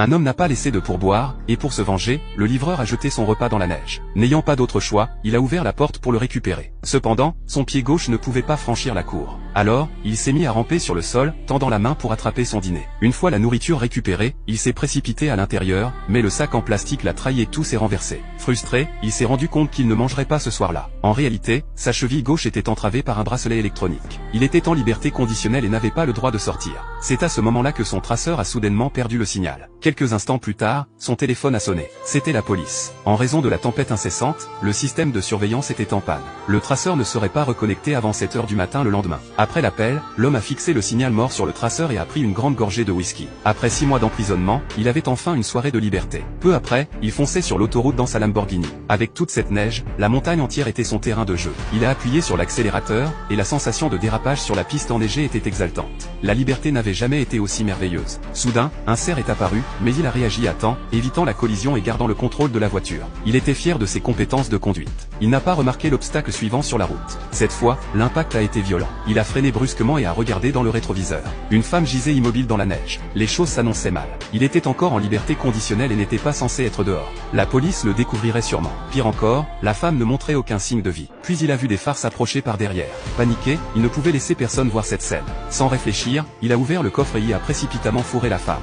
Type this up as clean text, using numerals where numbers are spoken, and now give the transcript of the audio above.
Un homme n'a pas laissé de pourboire, et pour se venger, le livreur a jeté son repas dans la neige. N'ayant pas d'autre choix, il a ouvert la porte pour le récupérer. Cependant, son pied gauche ne pouvait pas franchir la cour. Alors, il s'est mis à ramper sur le sol, tendant la main pour attraper son dîner. Une fois la nourriture récupérée, il s'est précipité à l'intérieur, mais le sac en plastique l'a trahi et tout s'est renversé. Frustré, il s'est rendu compte qu'il ne mangerait pas ce soir-là. En réalité, sa cheville gauche était entravée par un bracelet électronique. Il était en liberté conditionnelle et n'avait pas le droit de sortir. C'est à ce moment-là que son traceur a soudainement perdu le signal. Quelques instants plus tard, son téléphone a sonné. C'était la police. En raison de la tempête incessante, le système de surveillance était en panne. Le traceur ne serait pas reconnecté avant 7 heures du matin le lendemain. Après l'appel, l'homme a fixé le signal mort sur le traceur et a pris une grande gorgée de whisky. Après 6 mois d'emprisonnement, il avait enfin une soirée de liberté. Peu après, il fonçait sur l'autoroute dans sa Lamborghini. Avec toute cette neige, la montagne entière était son terrain de jeu. Il a appuyé sur l'accélérateur, et la sensation de dérapage sur la piste enneigée était exaltante. La liberté n'avait jamais été aussi merveilleuse. Soudain, un cerf est apparu, mais il a réagi à temps, évitant la collision et gardant le contrôle de la voiture. Il était fier de ses compétences de conduite. Il n'a pas remarqué l'obstacle suivant sur la route. Cette fois, l'impact a été violent. Il a freiné brusquement et a regardé dans le rétroviseur. Une femme gisait immobile dans la neige. Les choses s'annonçaient mal. Il était encore en liberté conditionnelle et n'était pas censé être dehors. La police le découvrirait sûrement. Pire encore, la femme ne montrait aucun signe de vie. Puis il a vu des phares s'approcher par derrière. Paniqué, il ne pouvait laisser personne voir cette scène. Sans réfléchir, il a ouvert le coffre et y a précipitamment fourré la femme.